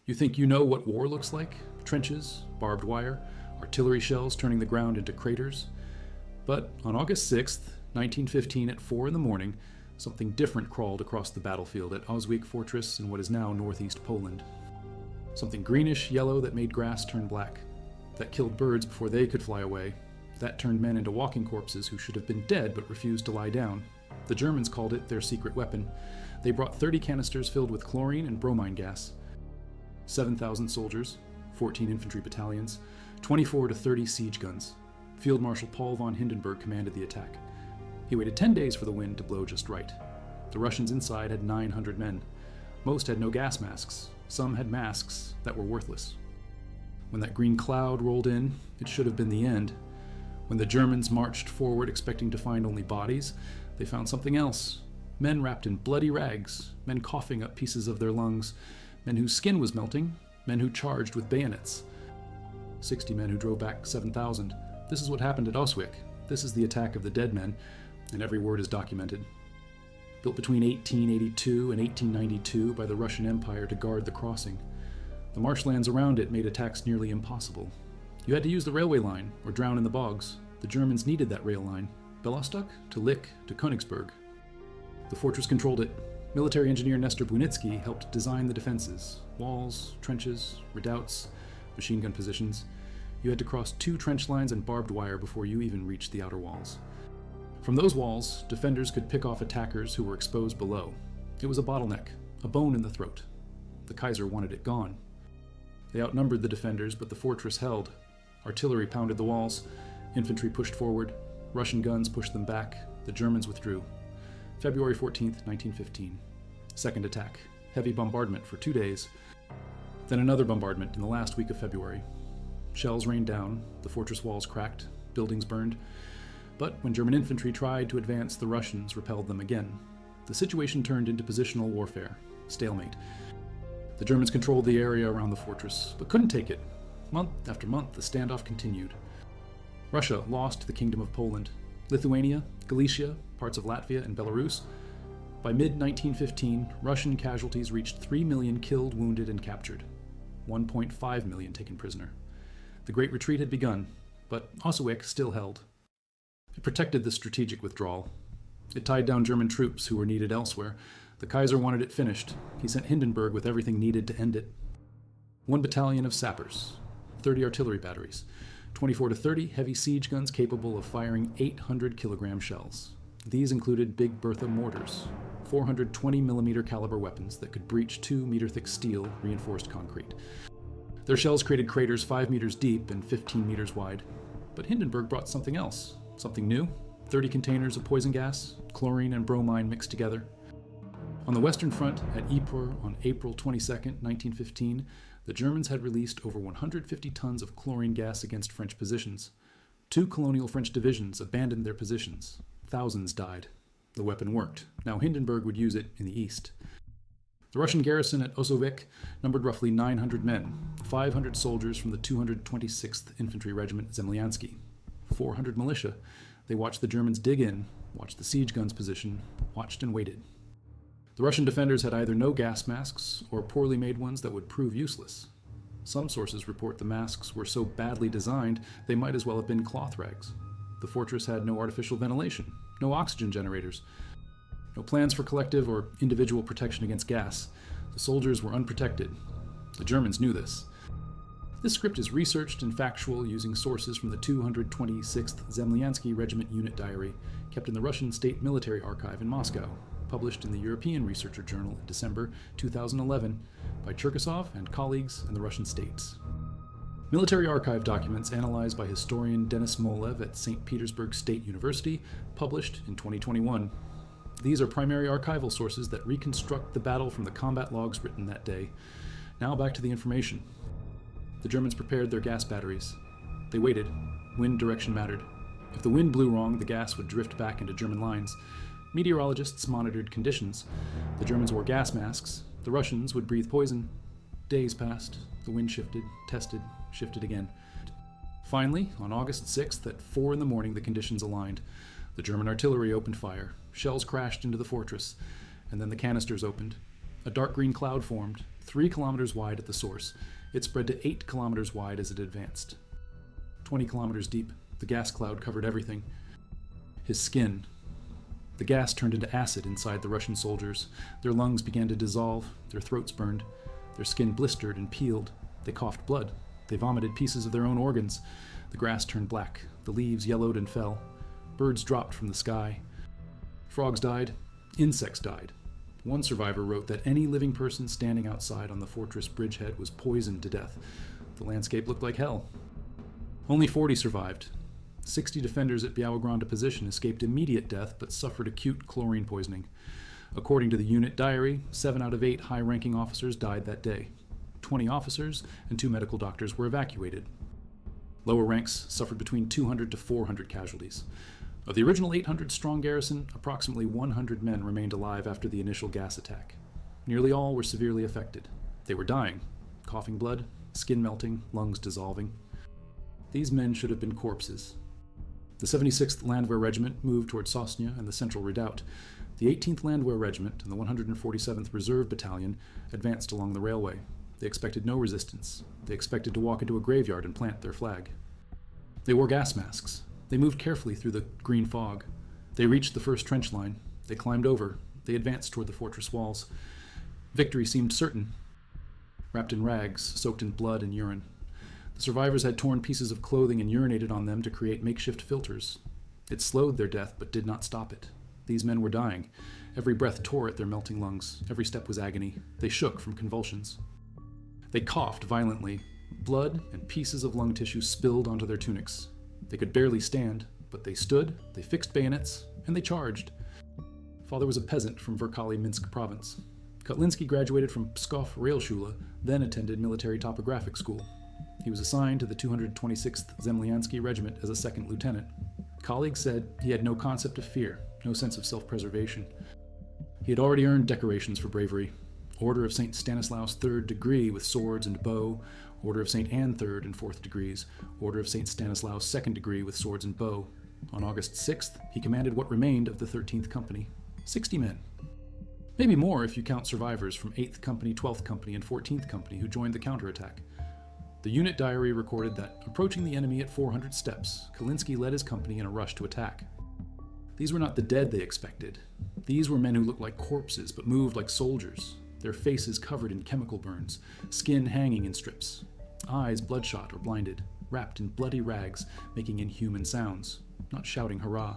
You think you know what war looks like? Trenches, barbed wire, artillery shells turning the ground into craters? But on August 6th, 1915 at 4 in the morning, something different crawled across the battlefield at Osowiec Fortress in what is now northeast Poland. Something greenish-yellow that made grass turn black, that killed birds before they could fly away, that turned men into walking corpses who should have been dead but refused to lie down. The Germans called it their secret weapon. They brought 30 canisters filled with chlorine and bromine gas. 7,000 soldiers, 14 infantry battalions, 24 to 30 siege guns. Field Marshal Paul von Hindenburg commanded the attack. He waited 10 days for the wind to blow just right. The Russians inside had 900 men. Most had no gas masks. Some had masks that were worthless. When that green cloud rolled in, it should have been the end. When the Germans marched forward expecting to find only bodies, they found something else. Men wrapped in bloody rags, men coughing up pieces of their lungs, men whose skin was melting, men who charged with bayonets. 60 men who drove back 7,000. This is what happened at Osowiec. This is the attack of the dead men, and every word is documented. Built between 1882 and 1892 by the Russian Empire to guard the crossing. The marshlands around it made attacks nearly impossible. You had to use the railway line or drown in the bogs. The Germans needed that rail line, Belostok to Lick to Königsberg. The fortress controlled it. Military engineer Nestor Bunitsky helped design the defenses: walls, trenches, redoubts, machine gun positions. You had to cross 2 trench lines and barbed wire before you even reached the outer walls. From those walls, defenders could pick off attackers who were exposed below. It was a bottleneck, a bone in the throat. The Kaiser wanted it gone. They outnumbered the defenders, but the fortress held. Artillery pounded the walls. Infantry pushed forward. Russian guns pushed them back. The Germans withdrew. February 14th, 1915. Second attack. Heavy bombardment for 2 days. Then another bombardment in the last week of February. Shells rained down. The fortress walls cracked. Buildings burned. But when German infantry tried to advance, the Russians repelled them again. The situation turned into positional warfare. Stalemate. The Germans controlled the area around the fortress, but couldn't take it. Month after month, the standoff continued. Russia lost the Kingdom of Poland. Lithuania, Galicia, parts of Latvia, and Belarus. By mid-1915, Russian casualties reached 3 million killed, wounded, and captured. 1.5 million taken prisoner. The Great Retreat had begun, but Osowiec still held. It protected the strategic withdrawal. It tied down German troops who were needed elsewhere. The Kaiser wanted it finished. He sent Hindenburg with everything needed to end it. 1 battalion of sappers, 30 artillery batteries, 24 to 30 heavy siege guns capable of firing 800-kilogram shells. These included Big Bertha mortars, 420mm caliber weapons that could breach 2-meter-thick steel reinforced concrete. Their shells created craters 5 meters deep and 15 meters wide. But Hindenburg brought something else, something new: 30 containers of poison gas, chlorine and bromine mixed together. On the Western Front at Ypres on April 22, 1915, the Germans had released over 150 tons of chlorine gas against French positions. 2 colonial French divisions abandoned their positions. Thousands died. The weapon worked. Now Hindenburg would use it in the east. The Russian garrison at Osowiec numbered roughly 900 men, 500 soldiers from the 226th Infantry Regiment Zemlyansky, 400 militia. They watched the Germans dig in, watched the siege guns position, watched and waited. The Russian defenders had either no gas masks or poorly made ones that would prove useless. Some sources report the masks were so badly designed they might as well have been cloth rags. The fortress had no artificial ventilation, no oxygen generators, no plans for collective or individual protection against gas. The soldiers were unprotected. The Germans knew this. This script is researched and factual using sources from the 226th Zemlyansky Regiment Unit Diary, kept in the Russian State Military Archive in Moscow, published in the European Researcher Journal in December 2011 by Cherkasov and colleagues in the Russian states. Military archive documents analyzed by historian Denis Molev at St. Petersburg State University, published in 2021. These are primary archival sources that reconstruct the battle from the combat logs written that day. Now back to the information. The Germans prepared their gas batteries. They waited. Wind direction mattered. If the wind blew wrong, the gas would drift back into German lines. Meteorologists monitored conditions. The Germans wore gas masks. The Russians would breathe poison. Days passed. The wind shifted, tested, shifted again. Finally, on August 6th at 4 in the morning, the conditions aligned. The German artillery opened fire. Shells crashed into the fortress, and then the canisters opened. A dark green cloud formed. 3 kilometers wide at the source. It spread to 8 kilometers wide as it advanced. 20 kilometers deep, the gas cloud covered everything. His skin. The gas turned into acid inside the Russian soldiers. Their lungs began to dissolve, their throats burned, their skin blistered and peeled. They coughed blood. They vomited pieces of their own organs. The grass turned black, the leaves yellowed and fell. Birds dropped from the sky. Frogs died. Insects died. One survivor wrote that any living person standing outside on the fortress bridgehead was poisoned to death. The landscape looked like hell. Only 40 survived. 60 defenders at Białogrąde position escaped immediate death but suffered acute chlorine poisoning. According to the unit diary, 7 out of 8 high-ranking officers died that day. 20 officers and 2 medical doctors were evacuated. Lower ranks suffered between 200 to 400 casualties. Of the original 800-strong garrison, approximately 100 men remained alive after the initial gas attack. Nearly all were severely affected. They were dying, coughing blood, skin melting, lungs dissolving. These men should have been corpses. The 76th Landwehr Regiment moved toward Sosnia and the Central Redoubt. The 18th Landwehr Regiment and the 147th Reserve Battalion advanced along the railway. They expected no resistance. They expected to walk into a graveyard and plant their flag. They wore gas masks. They moved carefully through the green fog. They reached the first trench line. They climbed over. They advanced toward the fortress walls. Victory seemed certain. Wrapped in rags, soaked in blood and urine. The survivors had torn pieces of clothing and urinated on them to create makeshift filters. It slowed their death, but did not stop it. These men were dying. Every breath tore at their melting lungs. Every step was agony. They shook from convulsions. They coughed violently. Blood and pieces of lung tissue spilled onto their tunics. They could barely stand, but they stood, they fixed bayonets, and they charged. Father was a peasant from Verkali Minsk province. Kotlinski graduated from Pskov Realschule, then attended military topographic school. He was assigned to the 226th Zemlyansky Regiment as a second lieutenant. Colleagues said he had no concept of fear, no sense of self-preservation. He had already earned decorations for bravery. Order of St. Stanislaus 3rd degree with swords and bow, Order of St. Anne 3rd and 4th degrees, Order of St. Stanislaus 2nd degree with swords and bow. On August 6th, he commanded what remained of the 13th Company, 60 men. Maybe more if you count survivors from 8th Company, 12th Company, and 14th Company who joined the counterattack. The unit diary recorded that, approaching the enemy at 400 steps, Kotlinski led his company in a rush to attack. These were not the dead they expected. These were men who looked like corpses but moved like soldiers, their faces covered in chemical burns, skin hanging in strips, eyes bloodshot or blinded, wrapped in bloody rags, making inhuman sounds, not shouting hurrah,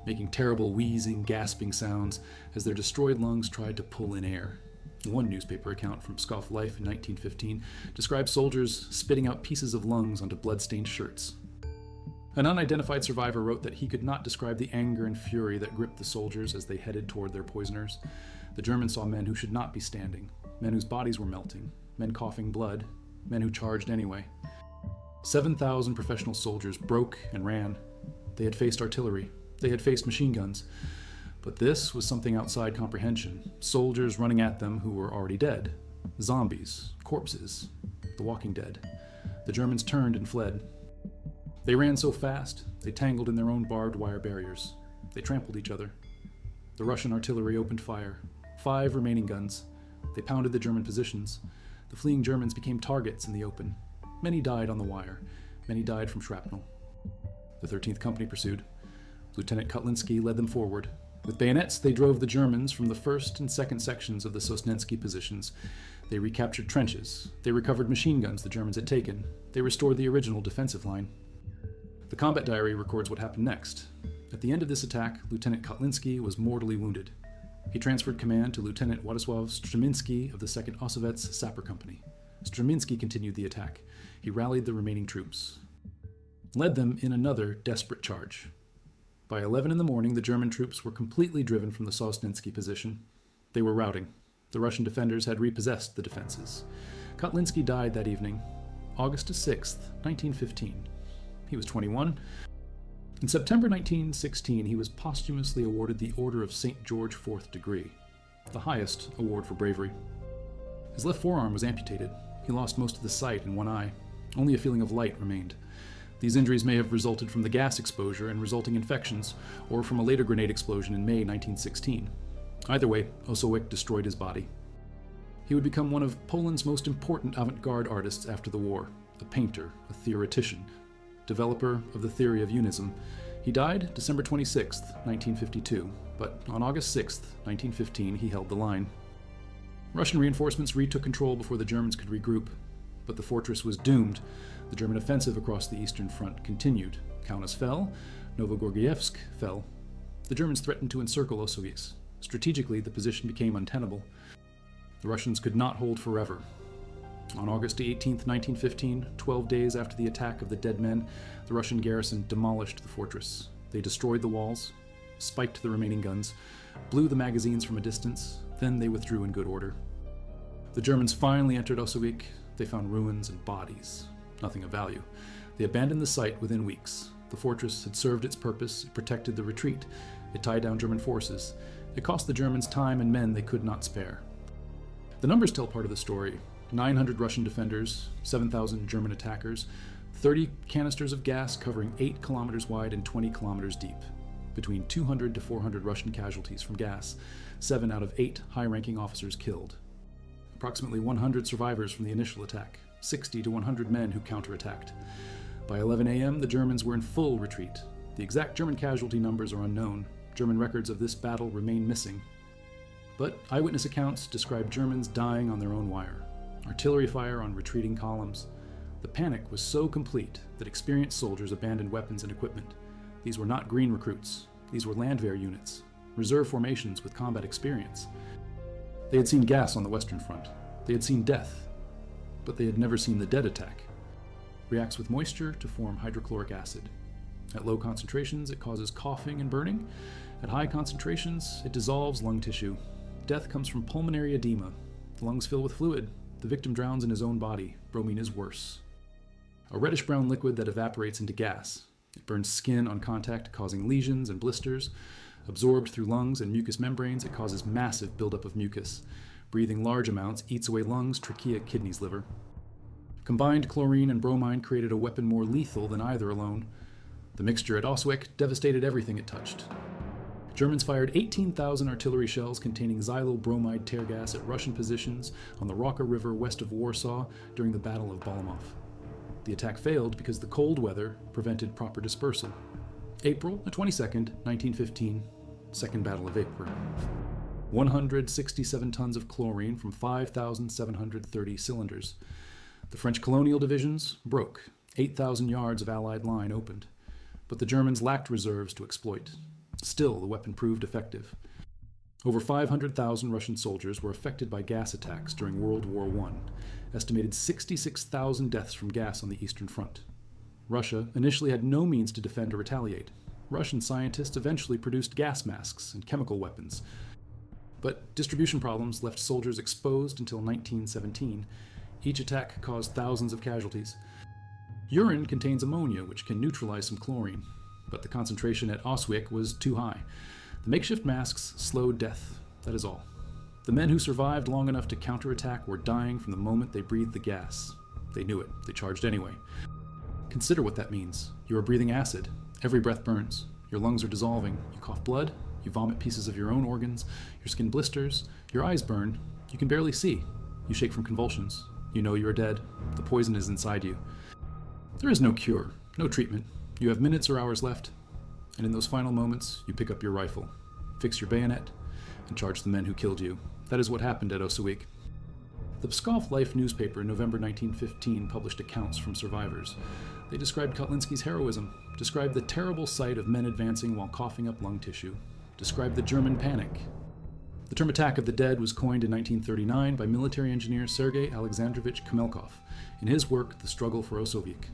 making terrible wheezing, gasping sounds as their destroyed lungs tried to pull in air. One newspaper account from Pskov Life in 1915 described soldiers spitting out pieces of lungs onto blood-stained shirts. An unidentified survivor wrote that he could not describe the anger and fury that gripped the soldiers as they headed toward their poisoners. The Germans saw men who should not be standing, men whose bodies were melting, men coughing blood, men who charged anyway. 7,000 professional soldiers broke and ran. They had faced artillery. They had faced machine guns. But this was something outside comprehension. Soldiers running at them who were already dead. Zombies, corpses, the walking dead. The Germans turned and fled. They ran so fast, they tangled in their own barbed wire barriers. They trampled each other. The Russian artillery opened fire. 5 remaining guns. They pounded the German positions. The fleeing Germans became targets in the open. Many died on the wire. Many died from shrapnel. The 13th Company pursued. Lieutenant Kotlinski led them forward. With bayonets, they drove the Germans from the first and second sections of the Sosnensky positions. They recaptured trenches. They recovered machine guns the Germans had taken. They restored the original defensive line. The combat diary records what happened next. At the end of this attack, Lieutenant Kotlinski was mortally wounded. He transferred command to Lieutenant Władysław Strzemiński of the 2nd Osowiec Sapper Company. Strzemiński continued the attack. He rallied the remaining troops, led them in another desperate charge. By 11 in the morning, the German troops were completely driven from the Sosnensky position. They were routing. The Russian defenders had repossessed the defenses. Kotlinski died that evening, August 6, 1915. He was 21. In September 1916, he was posthumously awarded the Order of St. George 4th degree, the highest award for bravery. His left forearm was amputated. He lost most of the sight in one eye. Only a feeling of light remained. These injuries may have resulted from the gas exposure and resulting infections, or from a later grenade explosion in May 1916. Either way, Osowiec destroyed his body. He would become one of Poland's most important avant-garde artists after the war, a painter, a theoretician, developer of the theory of unism. He died December 26, 1952, but on August 6, 1915, he held the line. Russian reinforcements retook control before the Germans could regroup, but the fortress was doomed. The German offensive across the Eastern Front continued. Kaunas fell, Novogorodievsk fell. The Germans threatened to encircle Osowiec. Strategically, the position became untenable. The Russians could not hold forever. On August 18, 1915, 12 days after the attack of the Dead Men, the Russian garrison demolished the fortress. They destroyed the walls, spiked the remaining guns, blew the magazines from a distance, then they withdrew in good order. The Germans finally entered Osowiec. They found ruins and bodies, nothing of value. They abandoned the site within weeks. The fortress had served its purpose. It protected the retreat. It tied down German forces. It cost the Germans time and men they could not spare. The numbers tell part of the story. 900 Russian defenders, 7,000 German attackers, 30 canisters of gas covering 8 kilometers wide and 20 kilometers deep. Between 200 to 400 Russian casualties from gas, 7 out of 8 high-ranking officers killed. Approximately 100 survivors from the initial attack, 60 to 100 men who counterattacked. By 11 a.m., the Germans were in full retreat. The exact German casualty numbers are unknown. German records of this battle remain missing. But eyewitness accounts describe Germans dying on their own wire, artillery fire on retreating columns. The panic was so complete that experienced soldiers abandoned weapons and equipment. These were not green recruits. These were Landwehr units, reserve formations with combat experience. They had seen gas on the Western Front. They had seen death, but they had never seen the dead attack. Reacts with moisture to form hydrochloric acid. At low concentrations, it causes coughing and burning. At high concentrations, it dissolves lung tissue. Death comes from pulmonary edema. The lungs fill with fluid. The victim drowns in his own body. Bromine is worse. A reddish-brown liquid that evaporates into gas. It burns skin on contact, causing lesions and blisters. Absorbed through lungs and mucous membranes, it causes massive buildup of mucus. Breathing large amounts eats away lungs, trachea, kidneys, liver. Combined chlorine and bromine created a weapon more lethal than either alone. The mixture at Osowiec devastated everything it touched. Germans fired 18,000 artillery shells containing xylobromide tear gas at Russian positions on the Roka River west of Warsaw during the Battle of Balamov. The attack failed because the cold weather prevented proper dispersal. April 22nd, 1915, Second Battle of Ypres. 167 tons of chlorine from 5,730 cylinders. The French colonial divisions broke. 8,000 yards of Allied line opened. But the Germans lacked reserves to exploit. Still, the weapon proved effective. Over 500,000 Russian soldiers were affected by gas attacks during World War I. Estimated 66,000 deaths from gas on the Eastern Front. Russia initially had no means to defend or retaliate. Russian scientists eventually produced gas masks and chemical weapons. But distribution problems left soldiers exposed until 1917. Each attack caused thousands of casualties. Urine contains ammonia, which can neutralize some chlorine, but the concentration at Osowiec was too high. The makeshift masks slowed death, that is all. The men who survived long enough to counterattack were dying from the moment they breathed the gas. They knew it. They charged anyway. Consider what that means. You are breathing acid. Every breath burns. Your lungs are dissolving. You cough blood. You vomit pieces of your own organs. Your skin blisters. Your eyes burn. You can barely see. You shake from convulsions. You know you are dead. The poison is inside you. There is no cure, no treatment. You have minutes or hours left, and in those final moments, you pick up your rifle, fix your bayonet, and charge the men who killed you. That is what happened at Osowiec. The Pskov Life newspaper in November 1915 published accounts from survivors. They described Kotlinski's heroism, described the terrible sight of men advancing while coughing up lung tissue, described the German panic. The term attack of the dead was coined in 1939 by military engineer Sergei Alexandrovich Kamelkov in his work, The Struggle for Osowiec.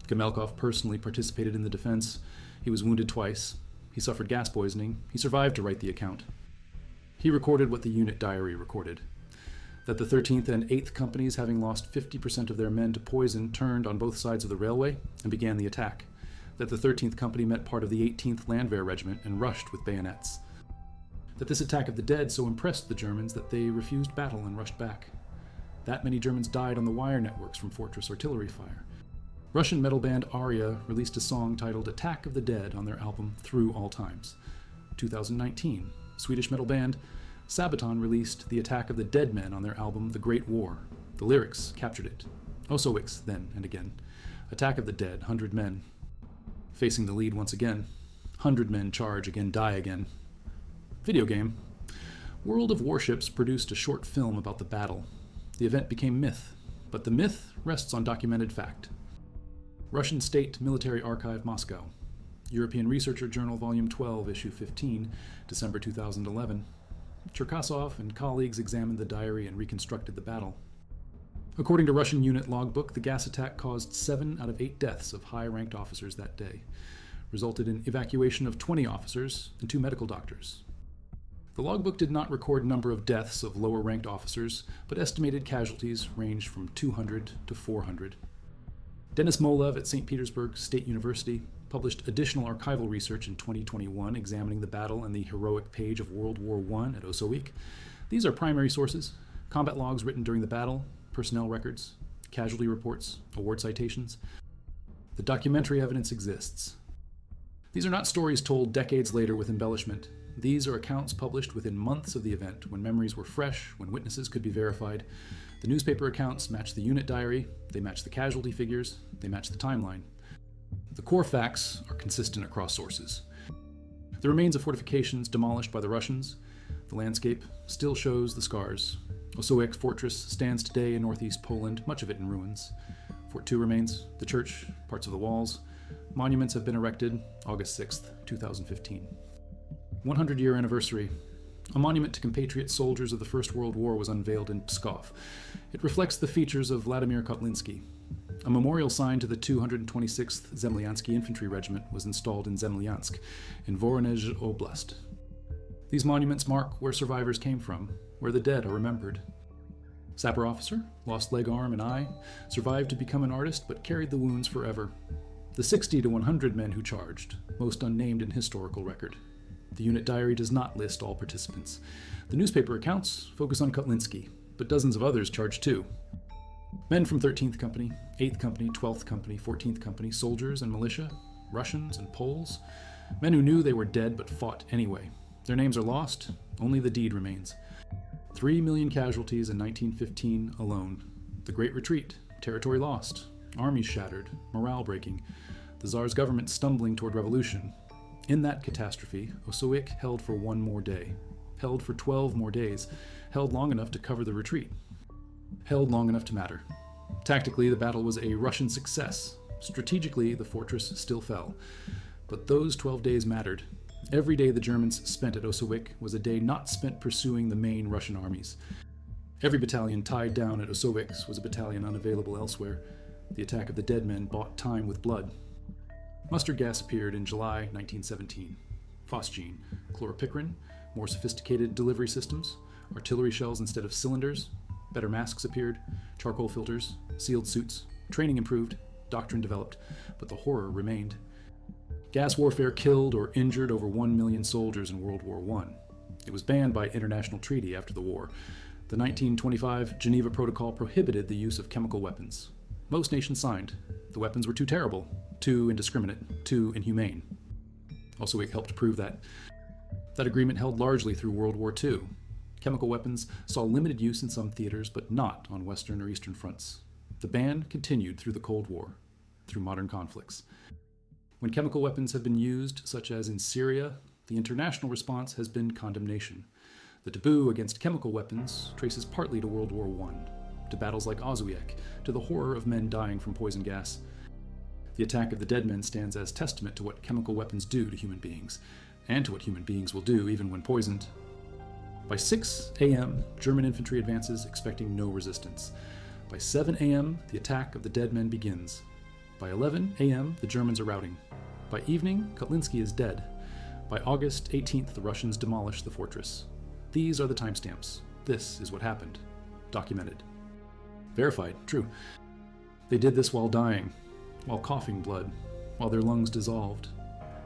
Kamelkov personally participated in the defense. He was wounded twice. He suffered gas poisoning. He survived to write the account. He recorded what the unit diary recorded. That the 13th and 8th companies, having lost 50% of their men to poison, turned on both sides of the railway and began the attack. That the 13th company met part of the 18th Landwehr Regiment and rushed with bayonets. That this attack of the dead so impressed the Germans that they refused battle and rushed back. That many Germans died on the wire networks from fortress artillery fire. Russian metal band Aria released a song titled Attack of the Dead on their album Through All Times. 2019, Swedish metal band Sabaton released The Attack of the Dead Men on their album The Great War. The lyrics captured it. Osowiec, then and again. Attack of the Dead, 100 men. Facing the lead once again. 100 men charge, again die again. Video game. World of Warships produced a short film about the battle. The event became myth, but the myth rests on documented fact. Russian State Military Archive, Moscow. European Researcher Journal, Volume 12, Issue 15, December 2011. Cherkasov and colleagues examined the diary and reconstructed the battle. According to Russian unit logbook, the gas attack caused 7 out of 8 deaths of high-ranked officers that day, resulted in evacuation of 20 officers and 2 medical doctors. The logbook did not record number of deaths of lower-ranked officers, but estimated casualties ranged from 200 to 400. Denis Molev at St. Petersburg State University published additional archival research in 2021 examining the battle and the heroic page of World War I at Osowiec. These are primary sources: combat logs written during the battle, personnel records, casualty reports, award citations. The documentary evidence exists. These are not stories told decades later with embellishment. These are accounts published within months of the event, when memories were fresh, when witnesses could be verified. The newspaper accounts match the unit diary, they match the casualty figures, they match the timeline. The core facts are consistent across sources. The remains of fortifications demolished by the Russians. The landscape still shows the scars. Osowiec Fortress stands today in northeast Poland, much of it in ruins. Fort 2 remains, the church, parts of the walls. Monuments have been erected, August 6th, 2015. 100-year anniversary. A monument to compatriot soldiers of the First World War was unveiled in Pskov. It reflects the features of Vladimir Kotlinski. A memorial sign to the 226th Zemlyansky Infantry Regiment was installed in Zemlyansk, in Voronezh Oblast. These monuments mark where survivors came from, where the dead are remembered. Sapper officer, lost leg, arm, and eye, survived to become an artist but carried the wounds forever. The 60 to 100 men who charged, most unnamed in historical record. The unit diary does not list all participants. The newspaper accounts focus on Kotlinski, but dozens of others charged too. Men from 13th Company, 8th Company, 12th Company, 14th Company, soldiers and militia, Russians and Poles, men who knew they were dead but fought anyway. Their names are lost, only the deed remains. 3 million casualties in 1915 alone. The Great Retreat, territory lost, armies shattered, morale breaking, the Tsar's government stumbling toward revolution. In that catastrophe, Osowiec held for 1 more day, held for 12 more days, held long enough to cover the retreat, held long enough to matter. Tactically, the battle was a Russian success. Strategically, the fortress still fell. But those 12 days mattered. Every day the Germans spent at Osowiec was a day not spent pursuing the main Russian armies. Every battalion tied down at Osowiec was a battalion unavailable elsewhere. The attack of the dead men bought time with blood. Mustard gas appeared in July 1917. Phosgene, chloropicrin, more sophisticated delivery systems, artillery shells instead of cylinders, better masks appeared, charcoal filters, sealed suits, training improved, doctrine developed, but the horror remained. Gas warfare killed or injured over 1 million soldiers in World War I. It was banned by international treaty after the war. The 1925 Geneva Protocol prohibited the use of chemical weapons. Most nations signed. The weapons were too terrible, too indiscriminate, too inhumane. Osowiec helped prove that. That agreement held largely through World War II. Chemical weapons saw limited use in some theaters, but not on Western or Eastern fronts. The ban continued through the Cold War, through modern conflicts. When chemical weapons have been used, such as in Syria, the international response has been condemnation. The taboo against chemical weapons traces partly to World War I, to battles like Osowiec, to the horror of men dying from poison gas. The attack of the dead men stands as testament to what chemical weapons do to human beings, and to what human beings will do even when poisoned. By 6 a.m., German infantry advances, expecting no resistance. By 7 a.m., the attack of the dead men begins. By 11 a.m., the Germans are routing. By evening, Kotlinski is dead. By August 18th, the Russians demolish the fortress. These are the timestamps. This is what happened. Documented. Verified, true. They did this while dying, while coughing blood, while their lungs dissolved.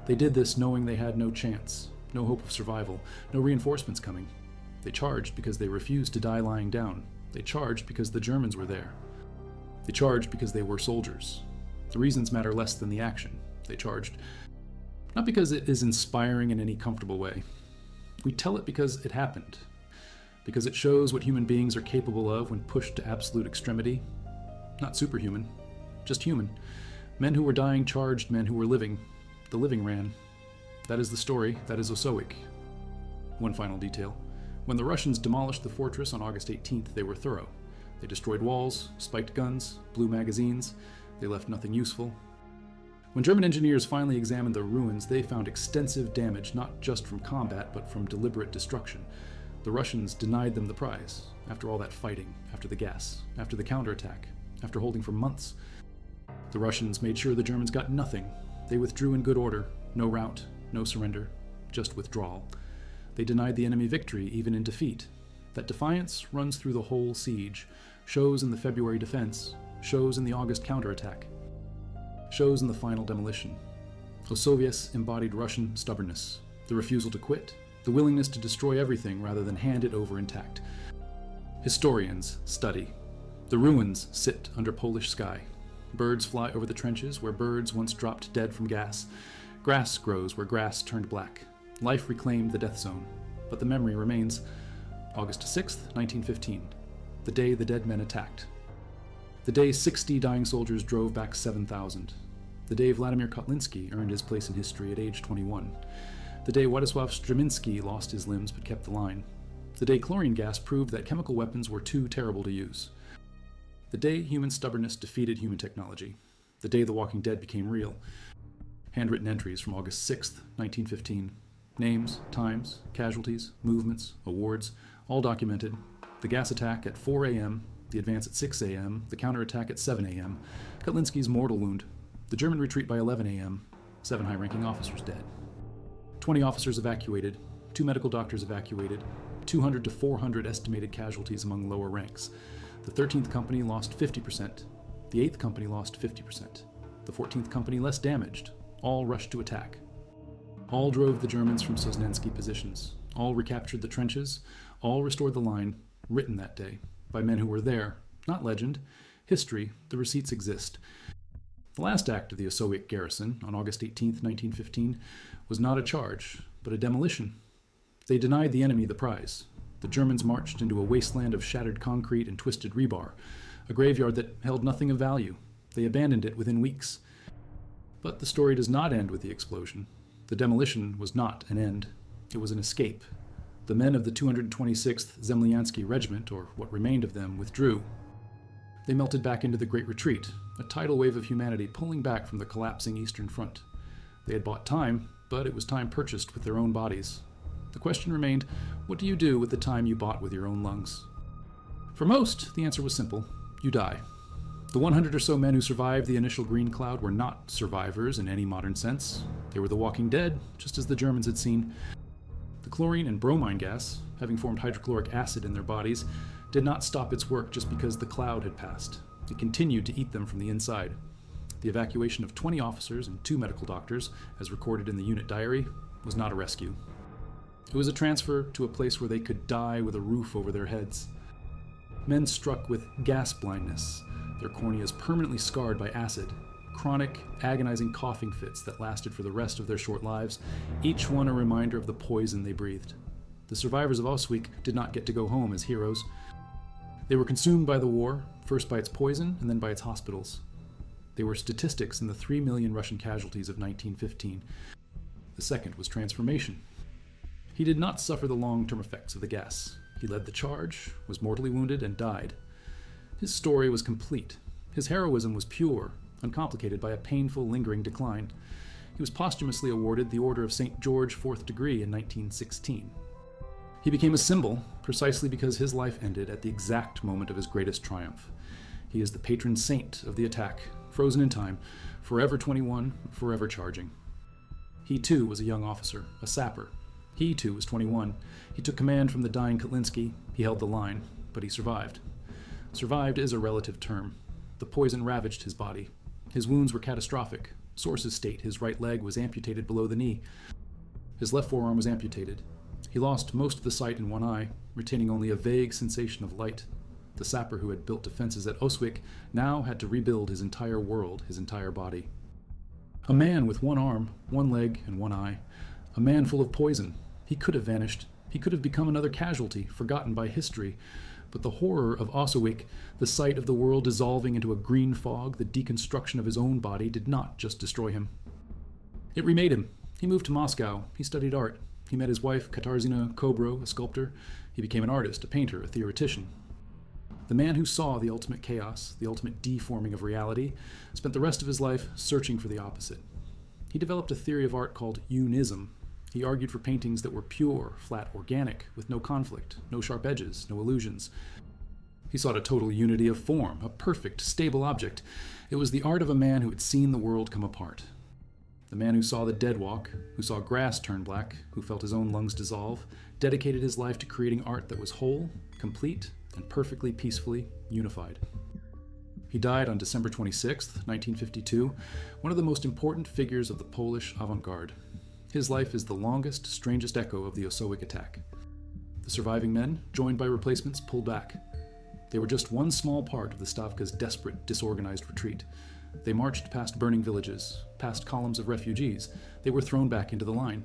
They did this knowing they had no chance, no hope of survival, no reinforcements coming. They charged because they refused to die lying down. They charged because the Germans were there. They charged because they were soldiers. The reasons matter less than the action. They charged not because it is inspiring in any comfortable way. We tell it because it happened. because it shows what human beings are capable of when pushed to absolute extremity. Not superhuman, just human. Men who were dying charged men who were living. The living ran. That is the story. That is Osowiec. One final detail. When the Russians demolished the fortress on August 18th, they were thorough. They destroyed walls, spiked guns, blew magazines. They left nothing useful. When German engineers finally examined the ruins, they found extensive damage, not just from combat, but from deliberate destruction. The Russians denied them the prize, after all that fighting, after the gas, after the counterattack, after holding for months. The Russians made sure the Germans got nothing. They withdrew in good order, no rout, no surrender, just withdrawal. They denied the enemy victory, even in defeat. That defiance runs through the whole siege, shows in the February defense, shows in the August counterattack, shows in the final demolition. Osowiec embodied Russian stubbornness, the refusal to quit, the willingness to destroy everything rather than hand it over intact. Historians study. The ruins sit under Polish sky. Birds fly over the trenches where birds once dropped dead from gas. Grass grows where grass turned black. Life reclaimed the death zone, but the memory remains. August 6th, 1915, the day the dead men attacked. The day 60 dying soldiers drove back 7,000. The day Vladimir Kotlinski earned his place in history at age 21. The day Władysław Strzemiński lost his limbs but kept the line. The day chlorine gas proved that chemical weapons were too terrible to use. The day human stubbornness defeated human technology. The day The Walking Dead became real. Handwritten entries from August 6th, 1915. Names, times, casualties, movements, awards, all documented. The gas attack at 4 a.m., the advance at 6 a.m., the counterattack at 7 a.m., Kotlinski's mortal wound, the German retreat by 11 a.m., 7 high-ranking officers dead. 20 officers evacuated, 2 medical doctors evacuated, 200 to 400 estimated casualties among lower ranks. The 13th Company lost 50%, the 8th Company lost 50%, the 14th Company less damaged, all rushed to attack. All drove the Germans from Sosnensky positions, all recaptured the trenches, all restored the line, written that day, by men who were there, not legend, history, the receipts exist. The last act of the Osowiec garrison, on August 18, 1915, was not a charge, but a demolition. They denied the enemy the prize. The Germans marched into a wasteland of shattered concrete and twisted rebar, a graveyard that held nothing of value. They abandoned it within weeks. But the story does not end with the explosion. The demolition was not an end. It was an escape. The men of the 226th Zemlyansky Regiment, or what remained of them, withdrew. They melted back into the Great Retreat, a tidal wave of humanity pulling back from the collapsing Eastern Front. They had bought time, but it was time purchased with their own bodies. The question remained, what do you do with the time you bought with your own lungs? For most, the answer was simple. You die. The 100 or so men who survived the initial green cloud were not survivors in any modern sense. They were the walking dead, just as the Germans had seen. The chlorine and bromine gas, having formed hydrochloric acid in their bodies, did not stop its work just because the cloud had passed. It continued to eat them from the inside. The evacuation of 20 officers and 2 medical doctors, as recorded in the unit diary, was not a rescue. It was a transfer to a place where they could die with a roof over their heads. Men struck with gas blindness, their corneas permanently scarred by acid, chronic, agonizing coughing fits that lasted for the rest of their short lives, each one a reminder of the poison they breathed. The survivors of Osowiec did not get to go home as heroes. They were consumed by the war, first by its poison and then by its hospitals. They were statistics in the 3 million Russian casualties of 1915. The second was transformation. He did not suffer the long-term effects of the gas. He led the charge, was mortally wounded, and died. His story was complete. His heroism was pure, uncomplicated by a painful, lingering decline. He was posthumously awarded the Order of St. George, 4th degree, in 1916. He became a symbol precisely because his life ended at the exact moment of his greatest triumph. He is the patron saint of the attack, frozen in time, forever 21, forever charging. He too was a young officer, a sapper. He too was 21. He took command from the dying Kotlinski. He held the line, but he survived. Survived is a relative term. The poison ravaged his body. His wounds were catastrophic. Sources state his right leg was amputated below the knee. His left forearm was amputated. He lost most of the sight in one eye, retaining only a vague sensation of light. The sapper who had built defenses at Osowiec now had to rebuild his entire world, his entire body. A man with one arm, one leg, and one eye. A man full of poison. He could have vanished. He could have become another casualty, forgotten by history. But the horror of Osowiec, the sight of the world dissolving into a green fog, the deconstruction of his own body, did not just destroy him. It remade him. He moved to Moscow. He studied art. He met his wife, Katarzyna Kobro, a sculptor. He became an artist, a painter, a theoretician. The man who saw the ultimate chaos, the ultimate deforming of reality, spent the rest of his life searching for the opposite. He developed a theory of art called unism. He argued for paintings that were pure, flat, organic, with no conflict, no sharp edges, no illusions. He sought a total unity of form, a perfect, stable object. It was the art of a man who had seen the world come apart. The man who saw the dead walk, who saw grass turn black, who felt his own lungs dissolve, dedicated his life to creating art that was whole, complete, and perfectly peacefully unified. He died on December 26, 1952, one of the most important figures of the Polish avant-garde. His life is the longest, strangest echo of the Osowiec attack. The surviving men, joined by replacements, pulled back. They were just one small part of the Stavka's desperate, disorganized retreat. They marched past burning villages, past columns of refugees. They were thrown back into the line.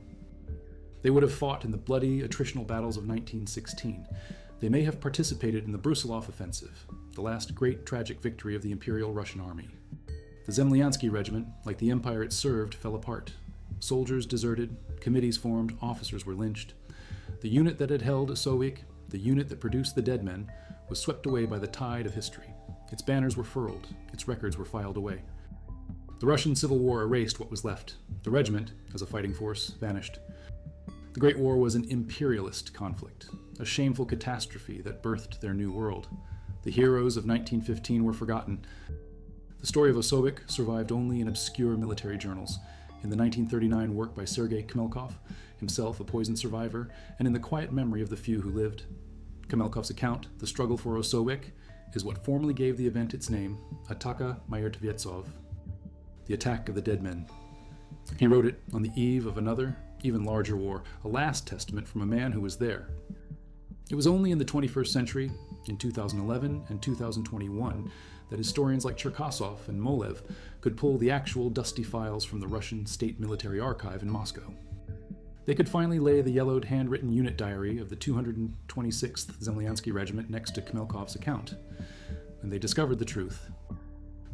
They would have fought in the bloody, attritional battles of 1916. They may have participated in the Brusilov offensive, the last great tragic victory of the Imperial Russian Army. The Zemlyansky regiment, like the empire it served, fell apart. Soldiers deserted, committees formed, officers were lynched. The unit that had held Osowiec, the unit that produced the dead men, was swept away by the tide of history. Its banners were furled, its records were filed away. The Russian Civil War erased what was left. The regiment, as a fighting force, vanished. The Great War was an imperialist conflict, a shameful catastrophe that birthed their new world. The heroes of 1915 were forgotten. The story of Osowiec survived only in obscure military journals, in the 1939 work by Sergei Khmelkov, himself a poison survivor, and in the quiet memory of the few who lived. Khmelkov's account, The Struggle for Osowiec, is what formally gave the event its name, Ataka Miertwieców, the Attack of the Dead Men. He wrote it on the eve of another, even larger war, a last testament from a man who was there. It was only in the 21st century, in 2011 and 2021, that historians like Cherkasov and Molev could pull the actual dusty files from the Russian State Military Archive in Moscow. They could finally lay the yellowed handwritten unit diary of the 226th Zemlyansky Regiment next to Khmelkov's account, and they discovered the truth.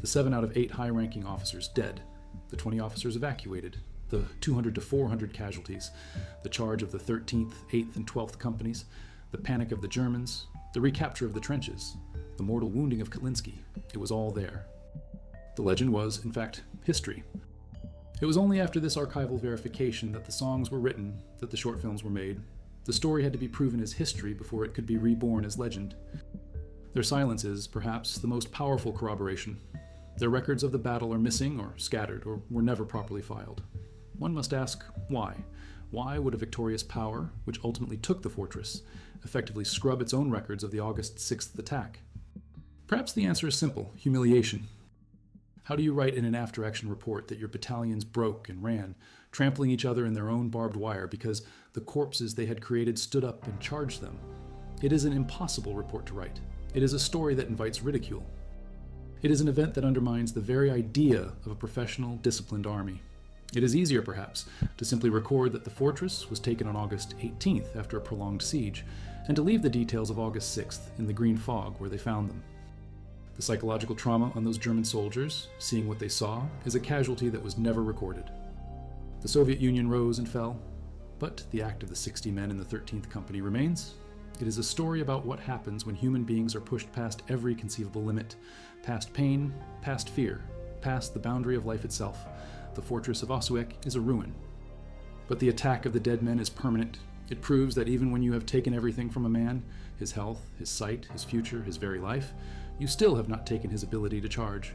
The 7 out of 8 high-ranking officers dead, the 20 officers evacuated, the 200 to 400 casualties, the charge of the 13th, 8th, and 12th companies, the panic of the Germans, the recapture of the trenches, the mortal wounding of Kotlinski. It was all there. The legend was, in fact, history. It was only after this archival verification that the songs were written, that the short films were made. The story had to be proven as history before it could be reborn as legend. Their silence is, perhaps, the most powerful corroboration. Their records of the battle are missing or scattered or were never properly filed. One must ask, why? Why would a victorious power, which ultimately took the fortress, effectively scrub its own records of the August 6th attack? Perhaps the answer is simple: humiliation. How do you write in an after-action report that your battalions broke and ran, trampling each other in their own barbed wire because the corpses they had created stood up and charged them? It is an impossible report to write. It is a story that invites ridicule. It is an event that undermines the very idea of a professional, disciplined army. It is easier, perhaps, to simply record that the fortress was taken on August 18th after a prolonged siege, and to leave the details of August 6th in the green fog where they found them. The psychological trauma on those German soldiers, seeing what they saw, is a casualty that was never recorded. The Soviet Union rose and fell, but the act of the 60 men in the 13th Company remains. It is a story about what happens when human beings are pushed past every conceivable limit, past pain, past fear, past the boundary of life itself. The fortress of Osowiec is a ruin. But the attack of the dead men is permanent. It proves that even when you have taken everything from a man, his health, his sight, his future, his very life, you still have not taken his ability to charge.